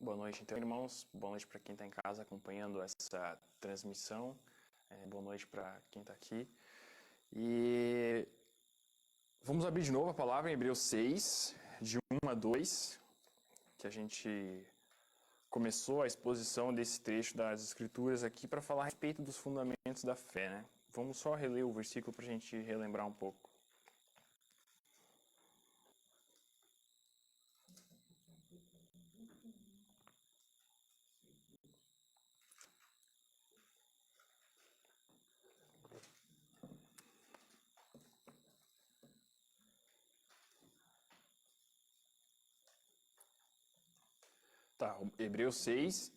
Boa noite, então, irmãos. Boa noite para quem está em casa acompanhando essa transmissão. Boa noite para quem está aqui. E vamos abrir de novo a palavra em Hebreus 6, de 1 a 2, que a gente começou a exposição desse trecho das Escrituras aqui para falar a respeito dos fundamentos da fé, né? Vamos só reler o versículo para a gente relembrar um pouco. Tá, Hebreus 6.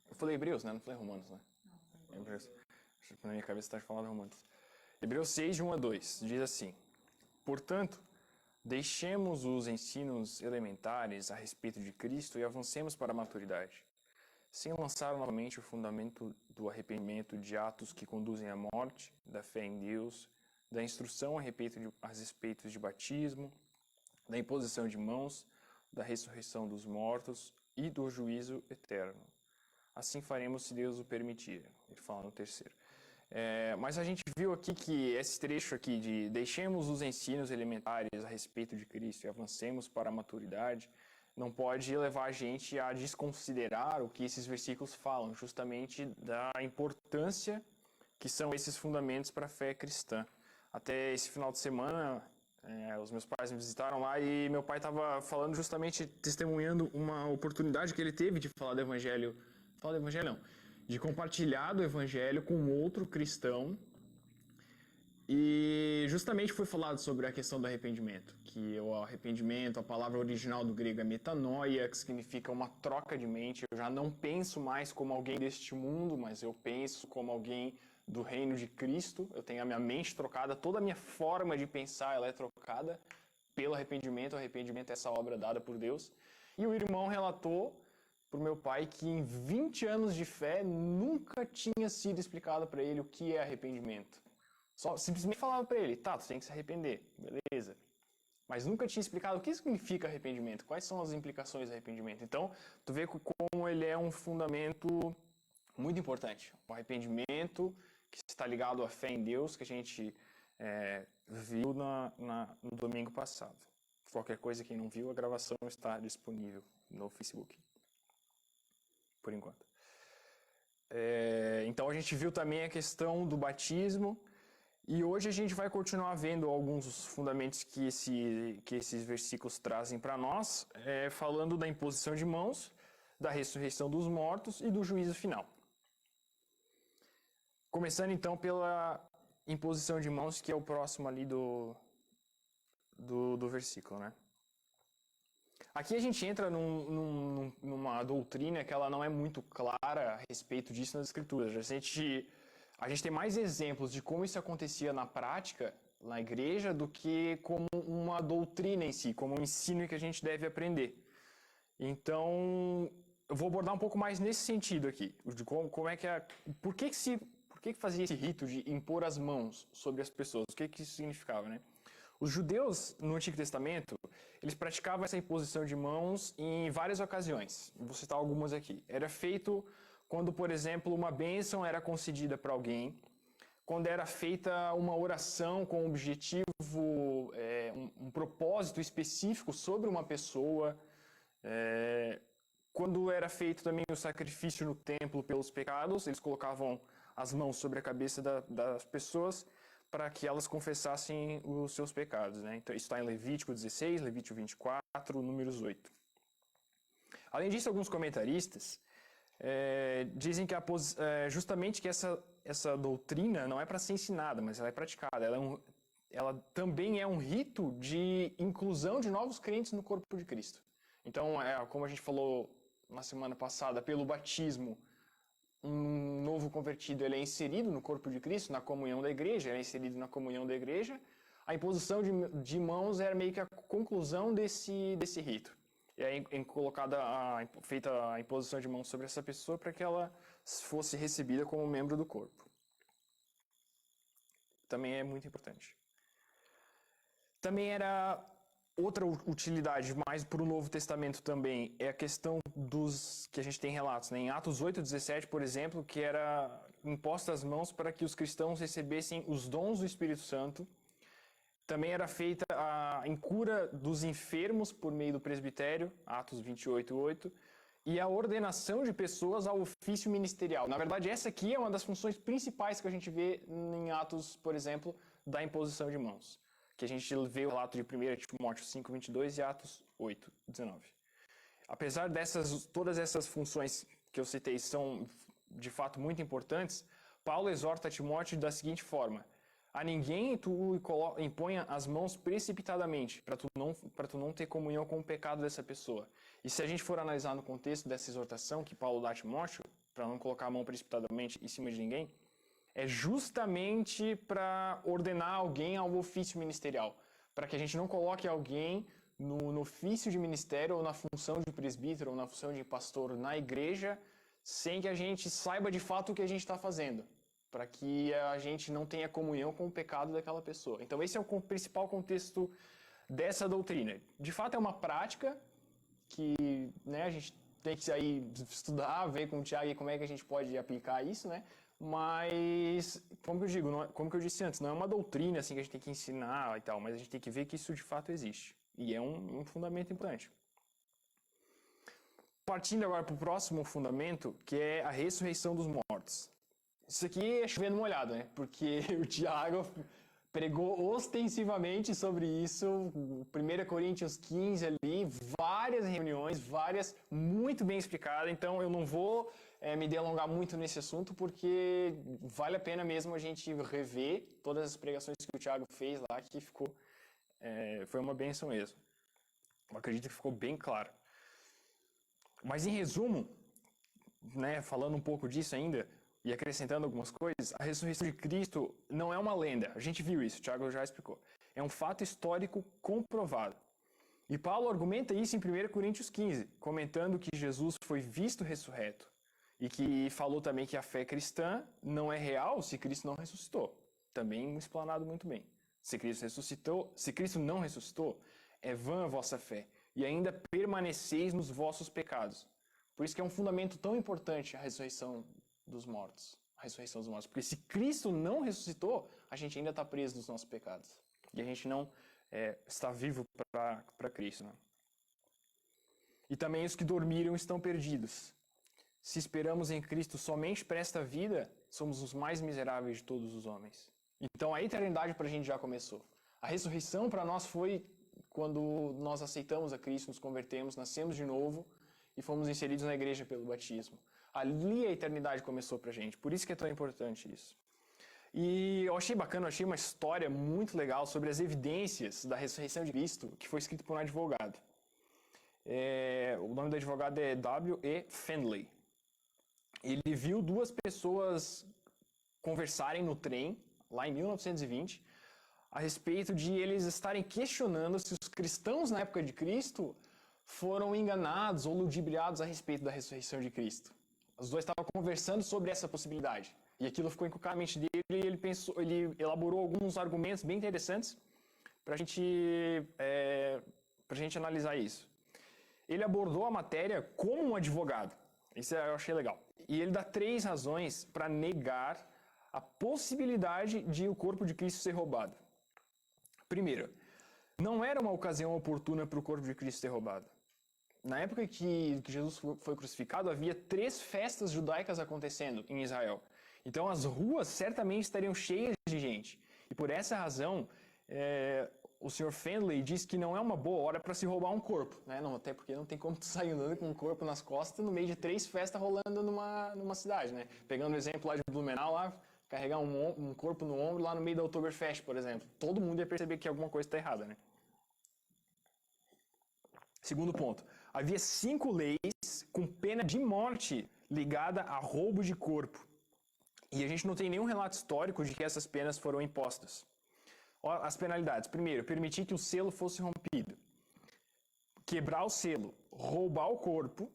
Eu falei Hebreus, né? Não falei Romanos, né? Hebreus. Acho que na minha cabeça está falando Romanos. Hebreus 6, de 1 a 2, diz assim: Portanto, deixemos os ensinos elementares a respeito de Cristo e avancemos para a maturidade, sem lançar novamente o fundamento do arrependimento de atos que conduzem à morte, da fé em Deus, da instrução a respeito de batismo, da imposição de mãos, da ressurreição dos mortos e do juízo eterno. Assim faremos se Deus o permitir. Ele fala no terceiro. Mas a gente viu aqui que esse trecho aqui de deixemos os ensinos elementares a respeito de Cristo e avancemos para a maturidade, não pode levar a gente a desconsiderar o que esses versículos falam, justamente da importância que são esses fundamentos para a fé cristã. Até esse final de semana, os meus pais me visitaram lá e meu pai estava falando justamente, testemunhando uma oportunidade que ele teve de falar do Evangelho não, de compartilhar do Evangelho com outro cristão. E justamente foi falado sobre a questão do arrependimento, que o arrependimento, a palavra original do grego é metanoia, que significa uma troca de mente. Eu já não penso mais como alguém deste mundo, mas eu penso como alguém do reino de Cristo. Eu tenho a minha mente trocada, toda a minha forma de pensar ela é trocada pelo arrependimento. O arrependimento é essa obra dada por Deus. E o irmão relatou para o meu pai que em 20 anos de fé nunca tinha sido explicado para ele o que é arrependimento. Só simplesmente falava para ele, tá, tu tem que se arrepender, beleza. Mas nunca tinha explicado o que significa arrependimento, quais são as implicações do arrependimento. Então, tu vê como ele é um fundamento muito importante. O arrependimento que está ligado à fé em Deus, que a gente viu no domingo passado. Qualquer coisa, quem não viu, a gravação está disponível no Facebook. Por enquanto. Então a gente viu também a questão do batismo, e hoje a gente vai continuar vendo alguns dos fundamentos que esses versículos trazem para nós, falando da imposição de mãos, da ressurreição dos mortos e do juízo final. Começando então pela imposição de mãos, que é o próximo ali do versículo, né? Aqui a gente entra numa doutrina que ela não é muito clara a respeito disso nas Escrituras. A gente tem mais exemplos de como isso acontecia na prática, na igreja, do que como uma doutrina em si, como um ensino que a gente deve aprender. Então, eu vou abordar um pouco mais nesse sentido aqui, de como é que por que fazia esse rito de impor as mãos sobre as pessoas? O que isso significava, né? Os judeus, no Antigo Testamento, eles praticavam essa imposição de mãos em várias ocasiões. Vou citar algumas aqui. Era feito quando, por exemplo, uma bênção era concedida para alguém, quando era feita uma oração com um objetivo, um propósito específico sobre uma pessoa, quando era feito também o sacrifício no templo pelos pecados, eles colocavam as mãos sobre a cabeça das pessoas para que elas confessassem os seus pecados, né? Então, isso está em Levítico 16, Levítico 24, Números 8. Além disso, alguns comentaristas dizem que justamente que essa doutrina não é para ser ensinada, mas ela é praticada. Ela também é um rito de inclusão de novos crentes no corpo de Cristo. Então, como a gente falou na semana passada, pelo batismo, um novo convertido ele é inserido no corpo de Cristo, na comunhão da igreja, ele é inserido na comunhão da igreja. A imposição de mãos era meio que a conclusão desse rito. E aí feita a imposição de mãos sobre essa pessoa para que ela fosse recebida como membro do corpo. Também é muito importante. Também era Outra utilidade, mais para o Novo Testamento também, é a questão dos que a gente tem relatos, né? Em Atos 8:17, por exemplo, que era imposta as mãos para que os cristãos recebessem os dons do Espírito Santo. Também era feita em cura dos enfermos por meio do presbitério, Atos 28:8, e a ordenação de pessoas ao ofício ministerial. Na verdade, essa aqui é uma das funções principais que a gente vê em Atos, por exemplo, da imposição de mãos, que a gente vê o relato de 1 Timóteo 5:22 e Atos 8:19. Apesar todas essas funções que eu citei são de fato muito importantes, Paulo exorta Timóteo da seguinte forma: a ninguém tu imponha as mãos precipitadamente, para tu não ter comunhão com o pecado dessa pessoa. E se a gente for analisar no contexto dessa exortação que Paulo dá a Timóteo, para não colocar a mão precipitadamente em cima de ninguém, é justamente para ordenar alguém ao ofício ministerial, para que a gente não coloque alguém no ofício de ministério ou na função de presbítero ou na função de pastor na igreja, sem que a gente saiba de fato o que a gente está fazendo, para que a gente não tenha comunhão com o pecado daquela pessoa. Então esse é o principal contexto dessa doutrina. De fato é uma prática que, né, a gente tem que aí estudar, ver com o Tiago como é que a gente pode aplicar isso, né? Mas, como que eu disse antes, não é uma doutrina assim que a gente tem que ensinar e tal, mas a gente tem que ver que isso de fato existe. E é um fundamento importante. Partindo agora para o próximo fundamento, que é a ressurreição dos mortos. Isso aqui é chovendo molhado, né? Porque o Tiago pregou ostensivamente sobre isso, 1 Coríntios 15 ali, várias reuniões, muito bem explicadas. Então eu não vou me delongar muito nesse assunto, porque vale a pena mesmo a gente rever todas as pregações que o Tiago fez lá, que foi uma bênção mesmo. Eu acredito que ficou bem claro. Mas em resumo, né, falando um pouco disso ainda, e acrescentando algumas coisas, a ressurreição de Cristo não é uma lenda. A gente viu isso, o Tiago já explicou. É um fato histórico comprovado. E Paulo argumenta isso em 1 Coríntios 15, comentando que Jesus foi visto ressurreto. E que falou também que a fé cristã não é real se Cristo não ressuscitou. Também explanado muito bem. Se Cristo não ressuscitou, é vã a vossa fé, e ainda permaneceis nos vossos pecados. Por isso que é um fundamento tão importante a ressurreição dos mortos. A ressurreição dos mortos. Porque se Cristo não ressuscitou, a gente ainda está preso nos nossos pecados. E a gente não está vivo para Cristo. Né? E também os que dormiram estão perdidos. Se esperamos em Cristo somente para esta vida, somos os mais miseráveis de todos os homens. Então a eternidade para a gente já começou. A ressurreição para nós foi quando nós aceitamos a Cristo, nos convertemos, nascemos de novo e fomos inseridos na igreja pelo batismo. Ali a eternidade começou pra gente, por isso que é tão importante isso. E eu achei bacana, eu achei uma história muito legal sobre as evidências da ressurreição de Cristo, que foi escrito por um advogado. O nome do advogado é W.E. Findlay. Ele viu duas pessoas conversarem no trem, lá em 1920, a respeito de eles estarem questionando se os cristãos na época de Cristo foram enganados ou ludibriados a respeito da ressurreição de Cristo. Os dois estavam conversando sobre essa possibilidade. E aquilo ficou encucado na mente dele e ele elaborou alguns argumentos bem interessantes para a gente analisar isso. Ele abordou a matéria como um advogado. Isso eu achei legal. E ele dá 3 razões para negar a possibilidade de o corpo de Cristo ser roubado. Primeiro, não era uma ocasião oportuna para o corpo de Cristo ser roubado. Na época que Jesus foi crucificado, havia 3 festas judaicas acontecendo em Israel. Então as ruas certamente estariam cheias de gente. E por essa razão, o Sr. Findlay diz que não é uma boa hora para se roubar um corpo. Né? Não, até porque não tem como tu sair andando com um corpo nas costas no meio de 3 festas rolando numa cidade. Né? Pegando o exemplo lá de Blumenau, lá, carregar um corpo no ombro lá no meio da Oktoberfest, por exemplo. Todo mundo ia perceber que alguma coisa está errada. Né? Segundo ponto. Havia 5 leis com pena de morte ligada a roubo de corpo. E a gente não tem nenhum relato histórico de que essas penas foram impostas. As penalidades. Primeiro, permitir que o selo fosse rompido. Quebrar o selo. Roubar o corpo.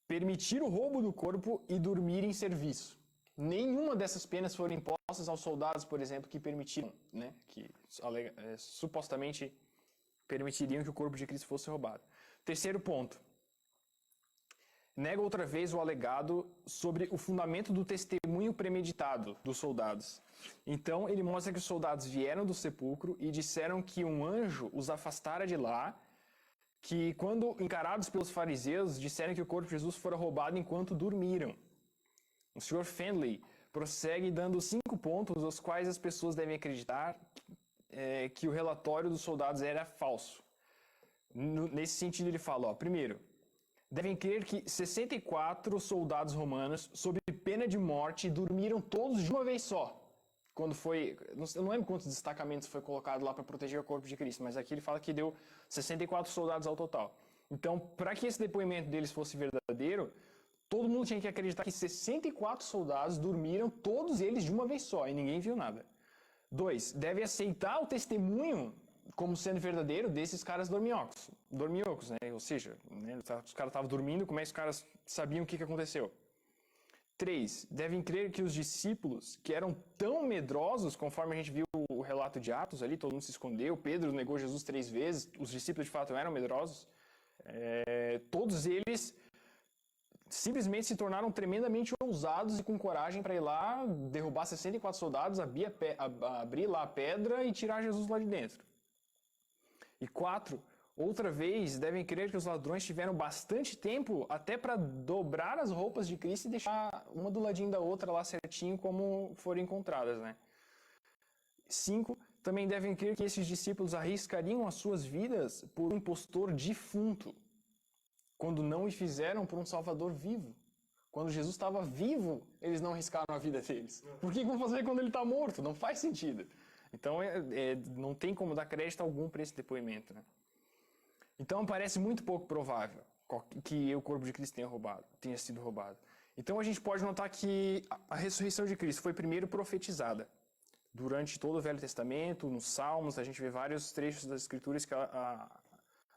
Permitir o roubo do corpo e dormir em serviço. Nenhuma dessas penas foram impostas aos soldados, por exemplo, que permitiram, né, que supostamente permitiriam que o corpo de Cristo fosse roubado. Terceiro ponto. Nega outra vez o alegado sobre o fundamento do testemunho premeditado dos soldados. Então, ele mostra que os soldados vieram do sepulcro e disseram que um anjo os afastara de lá, que quando encarados pelos fariseus, disseram que o corpo de Jesus fora roubado enquanto dormiram. O Sr. Findlay prossegue dando 5 pontos aos quais as pessoas devem acreditar que o relatório dos soldados era falso. Nesse sentido, ele fala, primeiro, devem crer que 64 soldados romanos, sob pena de morte, dormiram todos de uma vez só. Quando foi, eu não lembro quantos destacamentos foi colocado lá para proteger o corpo de Cristo, mas aqui ele fala que deu 64 soldados ao total. Então, para que esse depoimento deles fosse verdadeiro, todo mundo tinha que acreditar que 64 soldados dormiram, todos eles de uma vez só, e ninguém viu nada. 2. Deve aceitar o testemunho como sendo verdadeiro desses caras dorminhocos, né? Ou seja, né, os caras estavam dormindo, como é que os caras sabiam o que aconteceu? 3. Devem crer que os discípulos, que eram tão medrosos, conforme a gente viu o relato de Atos ali, todo mundo se escondeu, Pedro negou Jesus 3 vezes, os discípulos de fato eram medrosos, todos eles simplesmente se tornaram tremendamente ousados e com coragem para ir lá, derrubar 64 soldados, abrir lá a pedra e tirar Jesus lá de dentro. E 4. Outra vez, devem crer que os ladrões tiveram bastante tempo até para dobrar as roupas de Cristo e deixar uma do ladinho da outra lá certinho como foram encontradas, né? 5. Também devem crer que esses discípulos arriscariam as suas vidas por um impostor defunto, quando não o fizeram por um Salvador vivo. Quando Jesus estava vivo, eles não arriscaram a vida deles. Por que vão fazer quando ele está morto? Não faz sentido. Então, não tem como dar crédito algum para esse depoimento, né? Então, parece muito pouco provável que o corpo de Cristo tenha sido roubado. Então, a gente pode notar que a ressurreição de Cristo foi primeiro profetizada. Durante todo o Velho Testamento, nos Salmos, a gente vê vários trechos das Escrituras que a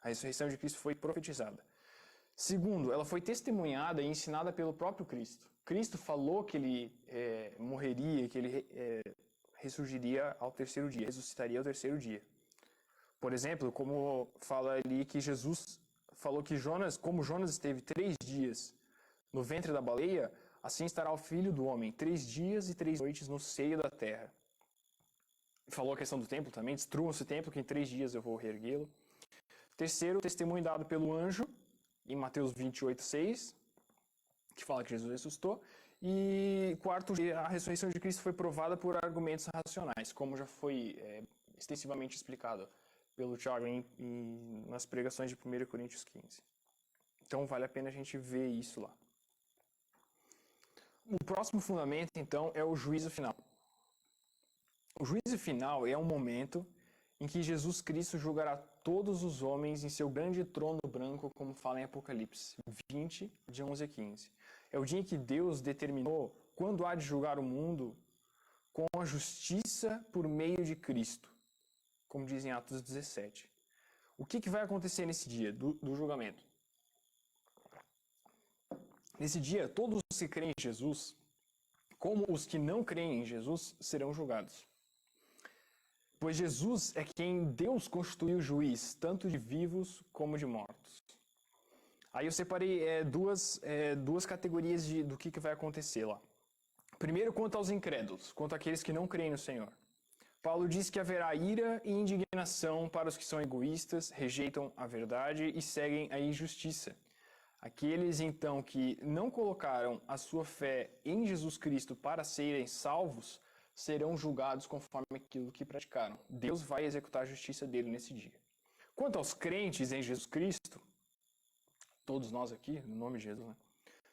ressurreição de Cristo foi profetizada. Segundo, ela foi testemunhada e ensinada pelo próprio Cristo. Cristo falou que ele morreria, que ele ressurgiria ao terceiro dia, ressuscitaria ao terceiro dia. Por exemplo, como fala ali que Jesus falou que como Jonas esteve 3 dias no ventre da baleia, assim estará o Filho do Homem, 3 dias e 3 noites no seio da terra. Falou a questão do templo também, destruam esse templo que em 3 dias eu vou reerguê-lo. Terceiro, testemunho dado pelo anjo, em Mateus 28:6, que fala que Jesus ressuscitou. E quarto, a ressurreição de Cristo foi provada por argumentos racionais, como já foi extensivamente explicado pelo Thiago nas pregações de 1 Coríntios 15. Então, vale a pena a gente ver isso lá. O próximo fundamento, então, é o juízo final. O juízo final é um momento em que Jesus Cristo julgará todos os homens em seu grande trono branco, como fala em Apocalipse 20, de 11 a 15. É o dia em que Deus determinou quando há de julgar o mundo com a justiça por meio de Cristo, como diz em Atos 17. O que vai acontecer nesse dia do julgamento? Nesse dia, todos os que creem em Jesus, como os que não creem em Jesus, serão julgados. Pois Jesus é quem Deus constituiu juiz, tanto de vivos como de mortos. Aí eu separei duas categorias do que vai acontecer lá. Primeiro, quanto aos incrédulos, quanto àqueles que não creem no Senhor. Paulo diz que haverá ira e indignação para os que são egoístas, rejeitam a verdade e seguem a injustiça. Aqueles, então, que não colocaram a sua fé em Jesus Cristo para serem salvos, serão julgados conforme aquilo que praticaram. Deus vai executar a justiça dele nesse dia. Quanto aos crentes em Jesus Cristo, todos nós aqui, no nome de Jesus, né?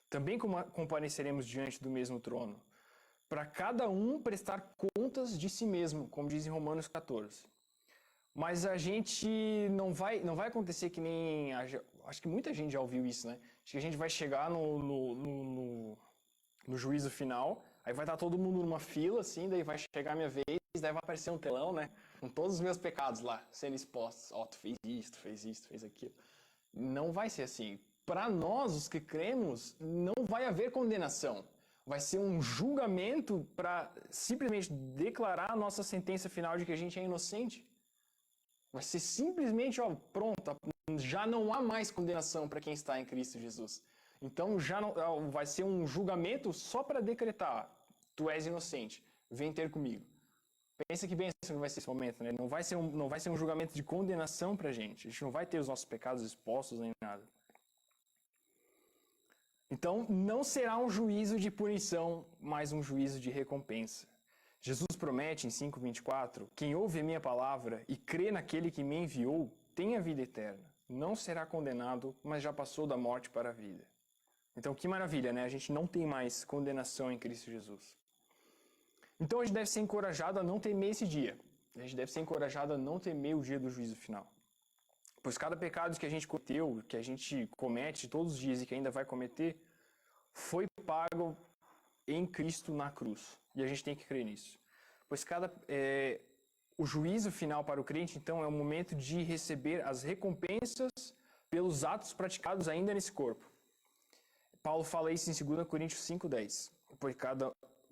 Também compareceremos diante do mesmo trono, para cada um prestar contas de si mesmo, como diz em Romanos 14. Mas a gente não vai acontecer que nem... Acho que muita gente já ouviu isso, né? Acho que a gente vai chegar no juízo final, aí vai estar todo mundo numa fila, assim, daí vai chegar a minha vez, daí vai aparecer um telão, né? Com todos os meus pecados lá, sendo expostos. Ó, tu fez isso, fez aquilo. Não vai ser assim. Para nós, os que cremos, não vai haver condenação. Vai ser um julgamento para simplesmente declarar a nossa sentença final de que a gente é inocente. Vai ser simplesmente, ó, pronto, já não há mais condenação para quem está em Cristo Jesus. Então já não, vai ser um julgamento só para decretar: tu és inocente, vem ter comigo. Pensa que bênção que vai ser esse momento, né? Não vai ser um julgamento de condenação pra gente. A gente não vai ter os nossos pecados expostos nem nada. Então, não será um juízo de punição, mas um juízo de recompensa. Jesus promete em 5:24: quem ouve a minha palavra e crê naquele que me enviou, tem a vida eterna. Não será condenado, mas já passou da morte para a vida. Então, que maravilha, né? A gente não tem mais condenação em Cristo Jesus. Então, a gente deve ser encorajado a não temer esse dia. A gente deve ser encorajado a não temer o dia do juízo final. Pois cada pecado que a gente cometeu, que a gente comete todos os dias e que ainda vai cometer, foi pago em Cristo na cruz. E a gente tem que crer nisso. Pois o juízo final para o crente, então, é o momento de receber as recompensas pelos atos praticados ainda nesse corpo. Paulo fala isso em 2 Coríntios 5:10.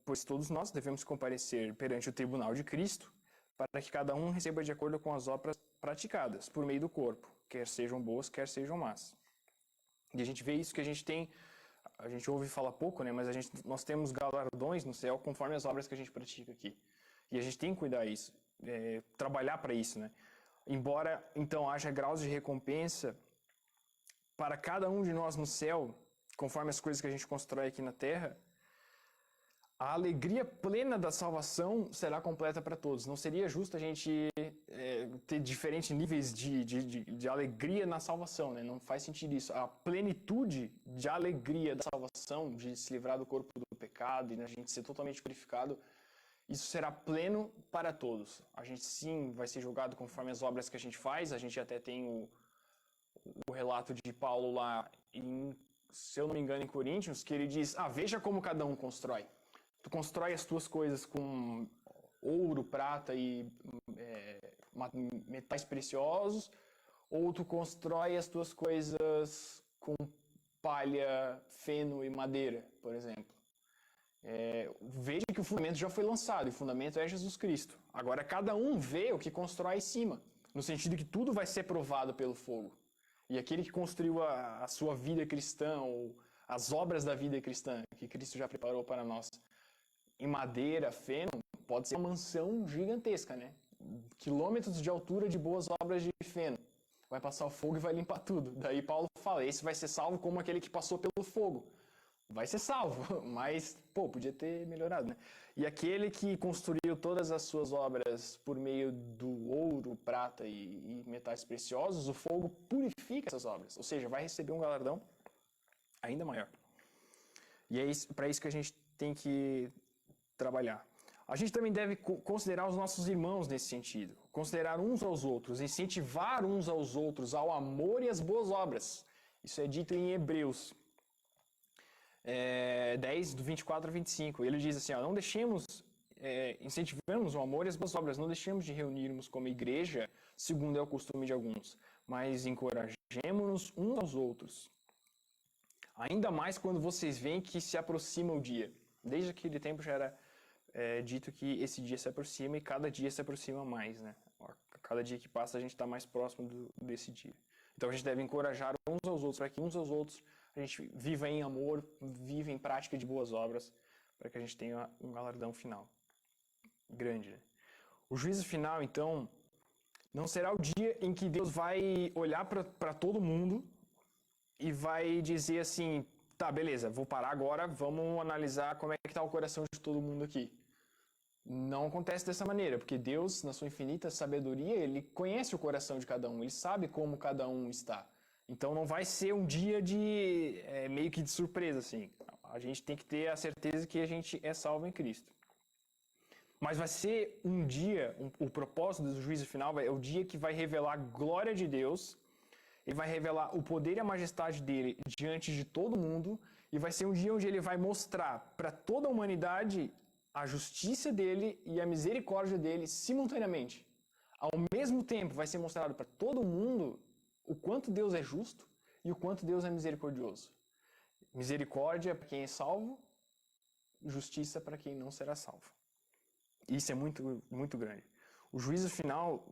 Pois todos nós devemos comparecer perante o tribunal de Cristo, para que cada um receba de acordo com as obras praticadas por meio do corpo, quer sejam boas, quer sejam más. E a gente vê isso que a gente ouve falar pouco, né? Mas nós temos galardões no céu conforme as obras que a gente pratica aqui. E a gente tem que cuidar disso, trabalhar para isso, né? Embora, então, haja graus de recompensa para cada um de nós no céu, conforme as coisas que a gente constrói aqui na terra, a alegria plena da salvação será completa para todos. Não seria justo a gente ter diferentes níveis de alegria na salvação, né? Não faz sentido isso. A plenitude de alegria da salvação, de se livrar do corpo do pecado e a gente ser totalmente purificado, isso será pleno para todos. A gente sim vai ser julgado conforme as obras que a gente faz. A gente até tem o relato de Paulo lá, se eu não me engano, em Coríntios, que ele diz: veja como cada um constrói. Tu constrói as tuas coisas com ouro, prata e metais preciosos, ou tu constrói as tuas coisas com palha, feno e madeira, por exemplo. Veja que o fundamento já foi lançado, e o fundamento é Jesus Cristo. Agora cada um vê o que constrói em cima, no sentido que tudo vai ser provado pelo fogo. E aquele que construiu a sua vida cristã, ou as obras da vida cristã, que Cristo já preparou para nós, em madeira, feno, pode ser uma mansão gigantesca, né? Quilômetros de altura de boas obras de feno. Vai passar o fogo e vai limpar tudo. Daí Paulo fala: esse vai ser salvo como aquele que passou pelo fogo. Vai ser salvo, mas, podia ter melhorado, né? E aquele que construiu todas as suas obras por meio do ouro, prata e metais preciosos, o fogo purifica essas obras. Ou seja, vai receber um galardão ainda maior. E é para isso que a gente tem que trabalhar. A gente também deve considerar os nossos irmãos nesse sentido. Considerar uns aos outros, incentivar uns aos outros ao amor e às boas obras. Isso é dito em Hebreus 10, do 24 a 25. Ele diz assim: não deixemos, incentivamos o amor e as boas obras, não deixemos de reunirmos como igreja, segundo é o costume de alguns, mas encorajemo-nos uns aos outros. Ainda mais quando vocês veem que se aproxima o dia. Desde aquele tempo já era dito que esse dia se aproxima e cada dia se aproxima mais, né? Cada dia que passa a gente está mais próximo desse dia. Então a gente deve encorajar uns aos outros, para que uns aos outros a gente viva em amor, viva em prática de boas obras, para que a gente tenha um galardão final grande, né? O juízo final, então, não será o dia em que Deus vai olhar para todo mundo e vai dizer assim: tá, beleza, vou parar agora, vamos analisar como é que está o coração de todo mundo aqui. Não acontece dessa maneira, porque Deus, na sua infinita sabedoria, Ele conhece o coração de cada um, Ele sabe como cada um está. Então não vai ser um dia de meio que de surpresa, assim. A gente tem que ter a certeza que a gente é salvo em Cristo. Mas vai ser um dia, o propósito do juízo final é o dia que vai revelar a glória de Deus. Ele vai revelar o poder e a majestade dele diante de todo mundo, e vai ser um dia onde ele vai mostrar para toda a humanidade a justiça dele e a misericórdia dele simultaneamente. Ao mesmo tempo, vai ser mostrado para todo mundo o quanto Deus é justo e o quanto Deus é misericordioso. Misericórdia para quem é salvo, justiça para quem não será salvo. Isso é muito, muito grande. O juízo final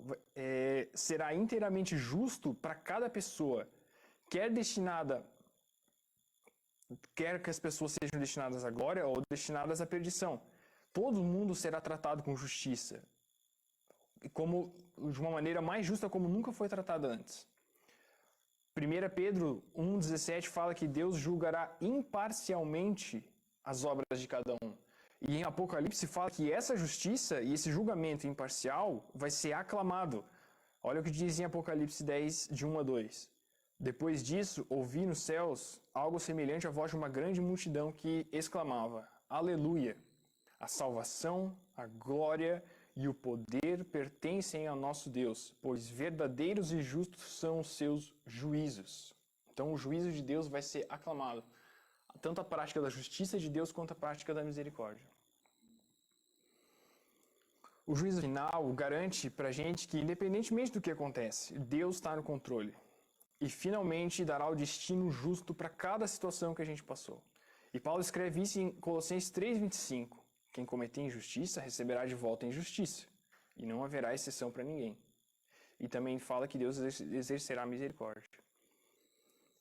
será inteiramente justo para cada pessoa, quer que as pessoas sejam destinadas à glória ou destinadas à perdição. Todo mundo será tratado com justiça, de uma maneira mais justa como nunca foi tratado antes. 1 Pedro 1,17 fala que Deus julgará imparcialmente as obras de cada um. E em Apocalipse fala que essa justiça e esse julgamento imparcial vai ser aclamado. Olha o que diz em Apocalipse 10, de 1 a 2. Depois disso, ouvi nos céus algo semelhante à voz de uma grande multidão que exclamava: Aleluia! A salvação, a glória e o poder pertencem ao nosso Deus, pois verdadeiros e justos são os seus juízos. Então o juízo de Deus vai ser aclamado. Tanto a prática da justiça de Deus quanto a prática da misericórdia. O juízo final garante pra gente que, independentemente do que acontece, Deus está no controle. E finalmente dará o destino justo para cada situação que a gente passou. E Paulo escreve isso em Colossenses 3,25. Quem cometer injustiça receberá de volta a injustiça, e não haverá exceção para ninguém. E também fala que Deus exercerá misericórdia.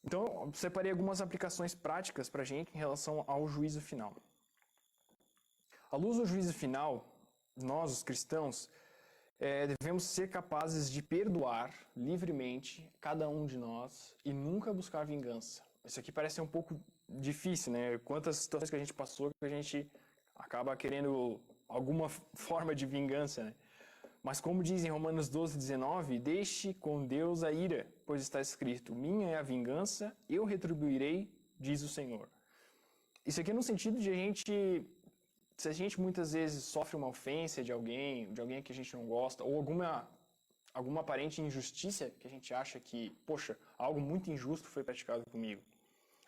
Então, eu separei algumas aplicações práticas para a gente em relação ao juízo final. À luz do juízo final, nós, os cristãos, devemos ser capazes de perdoar livremente cada um de nós e nunca buscar vingança. Isso aqui parece ser um pouco difícil, né? Quantas situações que a gente passou que a gente acaba querendo alguma forma de vingança, né? Mas como diz em Romanos 12:19, deixe com Deus a ira, pois está escrito, minha é a vingança, eu retribuirei, diz o Senhor. Isso aqui é no sentido de se a gente muitas vezes sofre uma ofensa de alguém que a gente não gosta, ou alguma aparente injustiça que a gente acha que, poxa, algo muito injusto foi praticado comigo.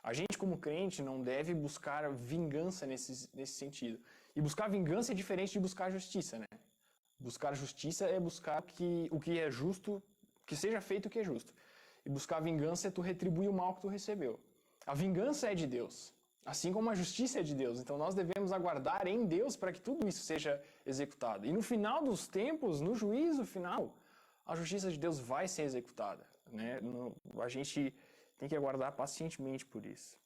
A gente, como crente, não deve buscar vingança nesse sentido. E buscar vingança é diferente de buscar justiça, né? Buscar justiça é buscar o que é justo, que seja feito o que é justo. E buscar vingança é tu retribuir o mal que tu recebeu. A vingança é de Deus, assim como a justiça é de Deus. Então nós devemos aguardar em Deus para que tudo isso seja executado. E no final dos tempos, no juízo final, a justiça de Deus vai ser executada, né? A gente tem que aguardar pacientemente por isso.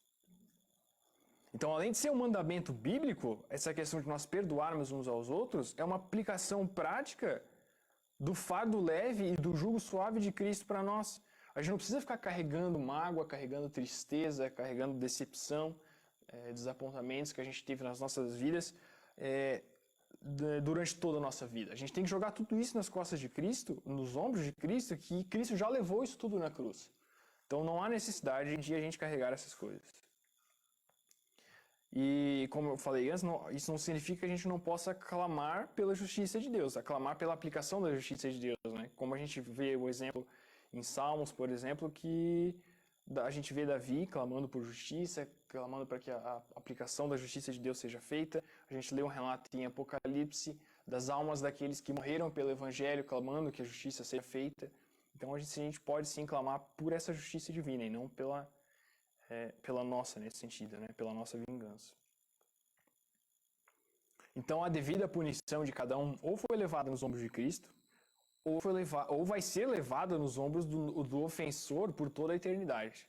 Então, além de ser um mandamento bíblico, essa questão de nós perdoarmos uns aos outros é uma aplicação prática do fardo leve e do jugo suave de Cristo para nós. A gente não precisa ficar carregando mágoa, carregando tristeza, carregando decepção, desapontamentos que a gente teve nas nossas vidas durante toda a nossa vida. A gente tem que jogar tudo isso nas costas de Cristo, nos ombros de Cristo, que Cristo já levou isso tudo na cruz. Então não há necessidade de a gente carregar essas coisas. E como eu falei antes, isso não significa que a gente não possa clamar pela justiça de Deus, clamar pela aplicação da justiça de Deus, né? Como a gente vê o exemplo em Salmos, por exemplo, que a gente vê Davi clamando por justiça, clamando para que a aplicação da justiça de Deus seja feita. A gente lê um relato em Apocalipse das almas daqueles que morreram pelo Evangelho, clamando que a justiça seja feita. Então a gente pode sim clamar por essa justiça divina e não pela nossa, nesse sentido, né? Pela nossa vingança. Então a devida punição de cada um ou foi levada nos ombros de Cristo, ou vai ser levada nos ombros do ofensor por toda a eternidade.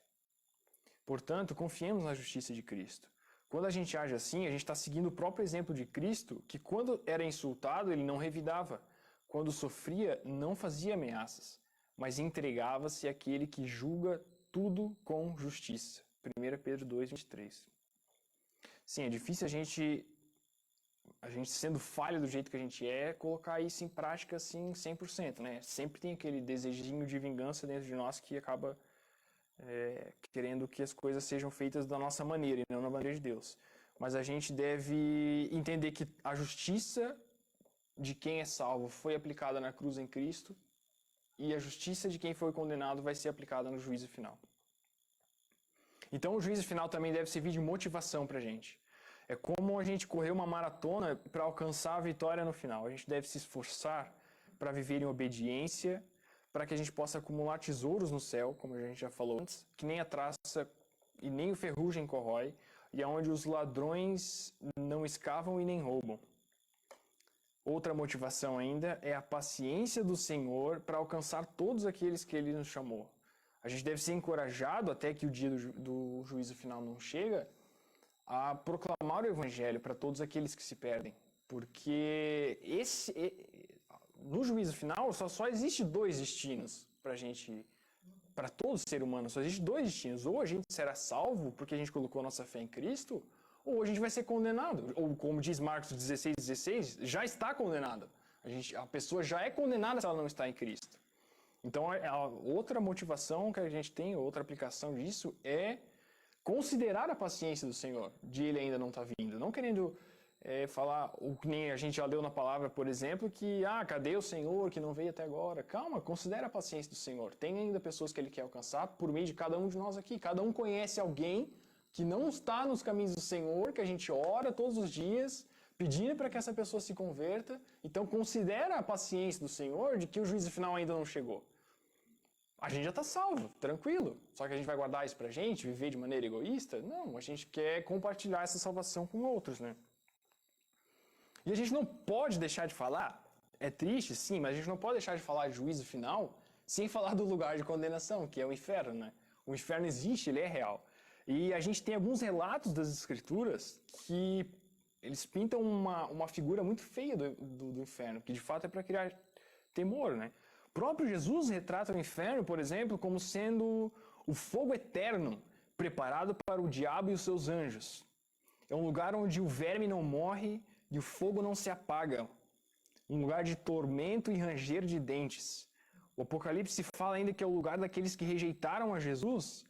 Portanto, confiemos na justiça de Cristo. Quando a gente age assim, a gente está seguindo o próprio exemplo de Cristo, que quando era insultado, ele não revidava. Quando sofria, não fazia ameaças, mas entregava-se àquele que julga tudo com justiça. 1 Pedro 2:23. Sim, é difícil a gente sendo falho do jeito que a gente colocar isso em prática assim 100%, né? Sempre tem aquele desejinho de vingança dentro de nós que acaba querendo que as coisas sejam feitas da nossa maneira e não da maneira de Deus. Mas a gente deve entender que a justiça de quem é salvo foi aplicada na cruz em Cristo e a justiça de quem foi condenado vai ser aplicada no juízo final. Então o juízo final também deve servir de motivação para a gente. É como a gente correr uma maratona para alcançar a vitória no final. A gente deve se esforçar para viver em obediência, para que a gente possa acumular tesouros no céu, como a gente já falou antes, que nem a traça e nem o ferrugem corrói, e aonde os ladrões não escavam e nem roubam. Outra motivação ainda é a paciência do Senhor para alcançar todos aqueles que Ele nos chamou. A gente deve ser encorajado até que o dia do juízo final não chega a proclamar o Evangelho para todos aqueles que se perdem. Porque no juízo final só existe dois destinos para todo ser humano. Só existe dois destinos. Ou a gente será salvo porque a gente colocou nossa fé em Cristo, ou a gente vai ser condenado. Ou como diz Marcos 16:16, já está condenado. A pessoa já é condenada se ela não está em Cristo. Então, a outra motivação que a gente tem, outra aplicação disso é considerar a paciência do Senhor, de Ele ainda não estar vindo. Não querendo falar, o que nem a gente já leu na palavra, por exemplo, que, cadê o Senhor que não veio até agora? Calma, considera a paciência do Senhor. Tem ainda pessoas que Ele quer alcançar por meio de cada um de nós aqui. Cada um conhece alguém que não está nos caminhos do Senhor, que a gente ora todos os dias, pedindo para que essa pessoa se converta. Então, considera a paciência do Senhor de que o juízo final ainda não chegou. A gente já está salvo, tranquilo. Só que a gente vai guardar isso pra gente, viver de maneira egoísta? Não, a gente quer compartilhar essa salvação com outros, né? E a gente não pode deixar de falar, é triste sim, mas a gente não pode deixar de falar de juízo final sem falar do lugar de condenação, que é o inferno, né? O inferno existe, ele é real. E a gente tem alguns relatos das Escrituras que eles pintam uma figura muito feia do inferno, que de fato é para criar temor, né? O próprio Jesus retrata o inferno, por exemplo, como sendo o fogo eterno preparado para o diabo e os seus anjos. É um lugar onde o verme não morre e o fogo não se apaga. Um lugar de tormento e ranger de dentes. O Apocalipse fala ainda que é o lugar daqueles que rejeitaram a Jesus.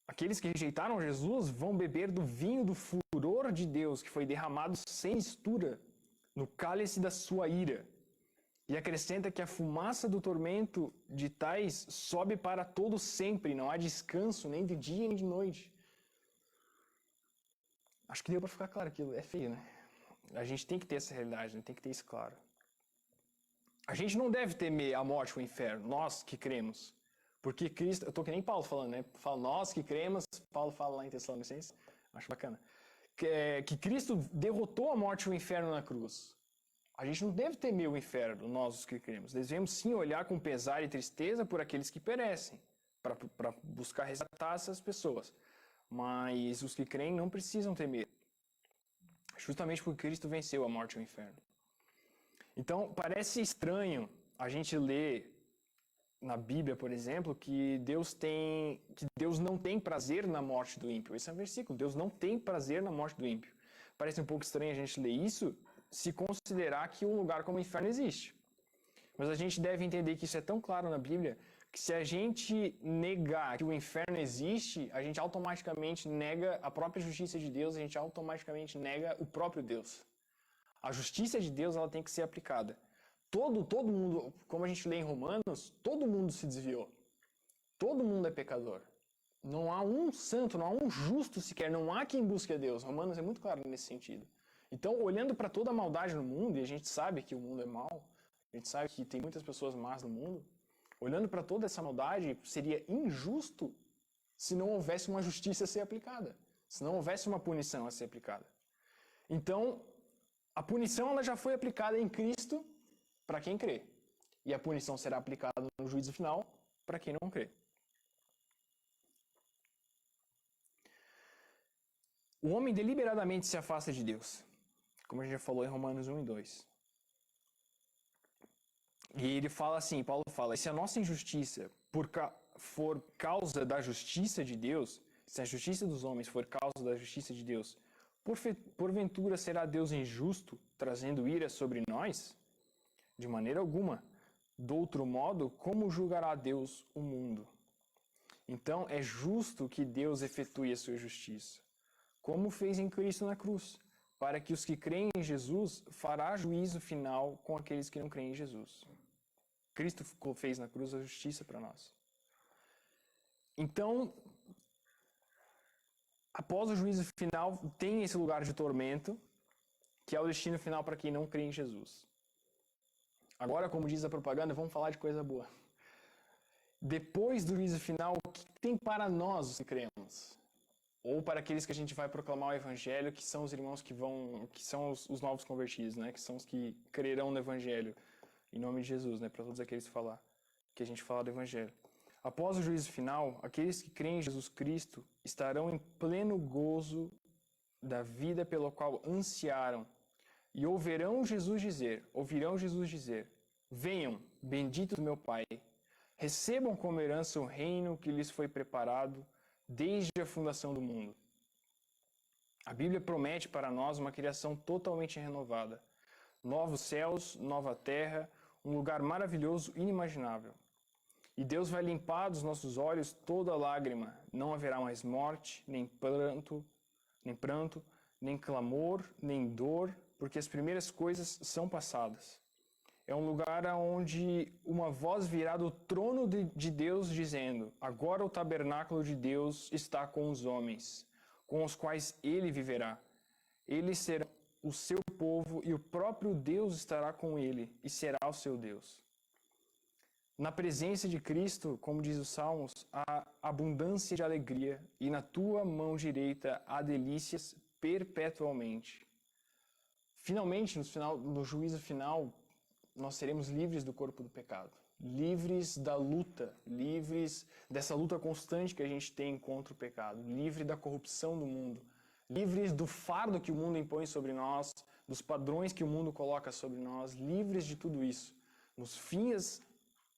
Aqueles que rejeitaram Jesus vão beber do vinho do furor de Deus, que foi derramado sem mistura no cálice da sua ira. E acrescenta que a fumaça do tormento de tais sobe para todo sempre, não há descanso nem de dia nem de noite. Acho que deu para ficar claro aquilo, é feio, né? A gente tem que ter essa realidade, né? Tem que ter isso claro. A gente não deve temer a morte ou o inferno, nós que cremos. Porque Cristo, eu estou que nem Paulo falando, né? Fala nós que cremos, Paulo fala lá em Tessalonicenses, acho bacana. Que Cristo derrotou a morte e o inferno na cruz. A gente não deve temer o inferno, nós os que cremos. Devemos sim olhar com pesar e tristeza por aqueles que perecem, para buscar resgatar essas pessoas. Mas os que creem não precisam temer. Justamente porque Cristo venceu a morte e o inferno. Então, parece estranho a gente ler na Bíblia, por exemplo, que Deus não tem prazer na morte do ímpio. Esse é um versículo. Deus não tem prazer na morte do ímpio. Parece um pouco estranho a gente ler isso se considerar que um lugar como o inferno existe. Mas a gente deve entender que isso é tão claro na Bíblia que se a gente negar que o inferno existe, a gente automaticamente nega a própria justiça de Deus, a gente automaticamente nega o próprio Deus. A justiça de Deus ela tem que ser aplicada. Todo mundo, como a gente lê em Romanos, todo mundo se desviou. Todo mundo é pecador. Não há um santo, não há um justo sequer, não há quem busque a Deus. Romanos é muito claro nesse sentido. Então, olhando para toda a maldade no mundo, e a gente sabe que o mundo é mau, a gente sabe que tem muitas pessoas más no mundo, olhando para toda essa maldade, seria injusto se não houvesse uma justiça a ser aplicada, se não houvesse uma punição a ser aplicada. Então, a punição ela já foi aplicada em Cristo para quem crê, e a punição será aplicada no juízo final para quem não crê. O homem deliberadamente se afasta de Deus, como a gente já falou em Romanos 1 e 2. E ele fala assim, Paulo fala, se a nossa injustiça for causa da justiça de Deus, se a justiça dos homens for causa da justiça de Deus, porventura será Deus injusto, trazendo ira sobre nós? De maneira alguma. Do outro modo, como julgará Deus o mundo? Então, é justo que Deus efetue a sua justiça, como fez em Cristo na cruz, para que os que creem em Jesus fará juízo final com aqueles que não creem em Jesus. Cristo fez na cruz a justiça para nós. Então, após o juízo final, tem esse lugar de tormento, que é o destino final para quem não crê em Jesus. Agora, como diz a propaganda, vamos falar de coisa boa. Depois do juízo final, o que tem para nós os que cremos? ou para aqueles que a gente vai proclamar o evangelho, que são os irmãos que são os novos convertidos, né? Que são os que crerão no evangelho, em nome de Jesus, né? Para todos aqueles que a gente fala do evangelho. Após o juízo final, aqueles que creem em Jesus Cristo estarão em pleno gozo da vida pela qual ansiaram e ouvirão Jesus dizer: venham, benditos do meu Pai, recebam como herança o reino que lhes foi preparado desde a fundação do mundo. A Bíblia promete para nós uma criação totalmente renovada, novos céus, nova terra, um lugar maravilhoso, inimaginável. E Deus vai limpar dos nossos olhos toda lágrima. Não haverá mais morte, nem pranto, nem clamor, nem dor, porque as primeiras coisas são passadas. É um lugar onde uma voz virá do trono de Deus dizendo: agora o tabernáculo de Deus está com os homens, com os quais ele viverá. Eles serão o seu povo e o próprio Deus estará com ele e será o seu Deus. Na presença de Cristo, como diz os Salmos, há abundância de alegria e na tua mão direita há delícias perpetuamente. Finalmente, no juízo final, nós seremos livres do corpo do pecado, livres da luta, livres dessa luta constante que a gente tem contra o pecado, livre da corrupção do mundo, livres do fardo que o mundo impõe sobre nós, dos padrões que o mundo coloca sobre nós, livres de tudo isso. No fim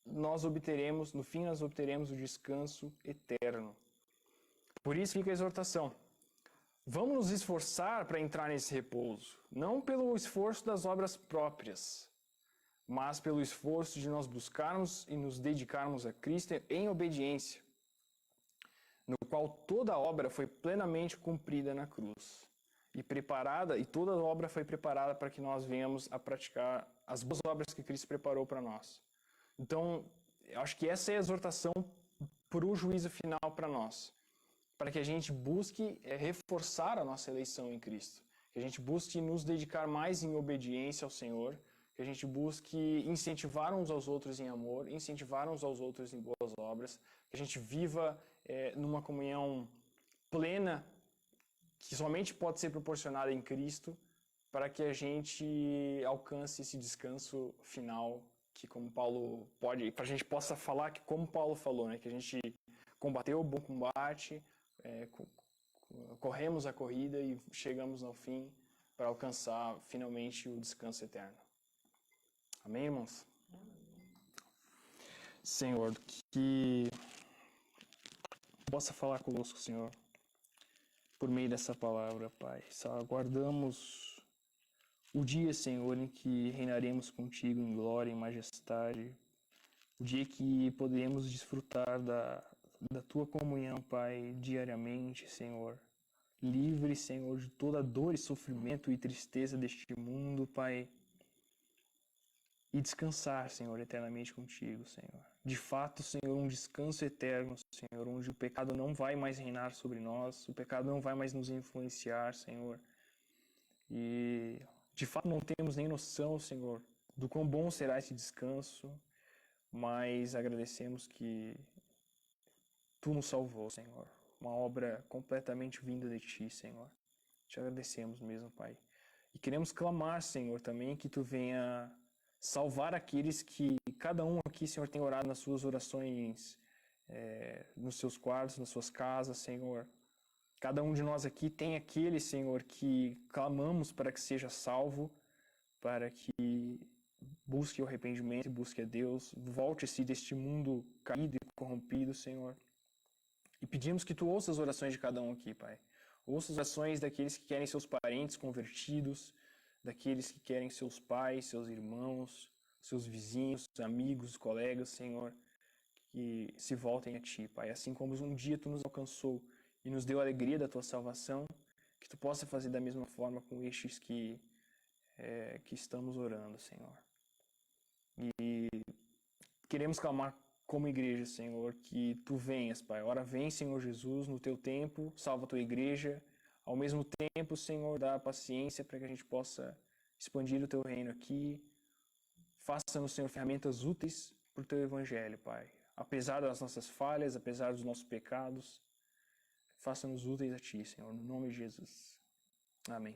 nós obteremos o descanso eterno. Por isso fica a exortação. Vamos nos esforçar para entrar nesse repouso, não pelo esforço das obras próprias, mas pelo esforço de nós buscarmos e nos dedicarmos a Cristo em obediência, no qual toda a obra foi plenamente cumprida na cruz e toda a obra foi preparada para que nós venhamos a praticar as boas obras que Cristo preparou para nós. Então, eu acho que essa é a exortação para o juízo final para nós, para que a gente busque reforçar a nossa eleição em Cristo, que a gente busque nos dedicar mais em obediência ao Senhor, que a gente busque incentivar uns aos outros em amor, incentivar uns aos outros em boas obras, que a gente viva numa comunhão plena, que somente pode ser proporcionada em Cristo, para que a gente alcance esse descanso final, que como Paulo pode, para a gente possa falar que como Paulo falou, né, que a gente combateu o bom combate, corremos a corrida e chegamos ao fim para alcançar finalmente o descanso eterno. Amém, irmãos? Senhor, que possa falar conosco, Senhor, por meio dessa palavra, Pai. Só aguardamos o dia, Senhor, em que reinaremos contigo em glória e majestade. O dia que poderemos desfrutar da tua comunhão, Pai, diariamente, Senhor. Livre, Senhor, de toda dor e sofrimento e tristeza deste mundo, Pai. E descansar, Senhor, eternamente contigo, Senhor. De fato, Senhor, um descanso eterno, Senhor, onde o pecado não vai mais reinar sobre nós, o pecado não vai mais nos influenciar, Senhor. E, de fato, não temos nem noção, Senhor, do quão bom será esse descanso, mas agradecemos que Tu nos salvou, Senhor. Uma obra completamente vinda de Ti, Senhor. Te agradecemos mesmo, Pai. E queremos clamar, Senhor, também que Tu venha salvar aqueles que cada um aqui, Senhor, tem orado nas suas orações, nos seus quartos, nas suas casas, Senhor. Cada um de nós aqui tem aquele, Senhor, que clamamos para que seja salvo, para que busque o arrependimento, busque a Deus, volte-se deste mundo caído e corrompido, Senhor. E pedimos que Tu ouça as orações de cada um aqui, Pai. Ouça as orações daqueles que querem seus parentes convertidos, daqueles que querem seus pais, seus irmãos, seus vizinhos, amigos, colegas, Senhor, que se voltem a Ti, Pai. Assim como um dia Tu nos alcançou e nos deu a alegria da Tua salvação, que Tu possa fazer da mesma forma com estes que estamos orando, Senhor. E queremos clamar como igreja, Senhor, que Tu venhas, Pai. Ora, vem, Senhor Jesus, no Teu tempo, salva a Tua igreja. Ao mesmo tempo, Senhor, dá paciência para que a gente possa expandir o Teu reino aqui. Faça-nos, Senhor, ferramentas úteis para o Teu Evangelho, Pai. Apesar das nossas falhas, apesar dos nossos pecados, faça-nos úteis a Ti, Senhor, no nome de Jesus. Amém.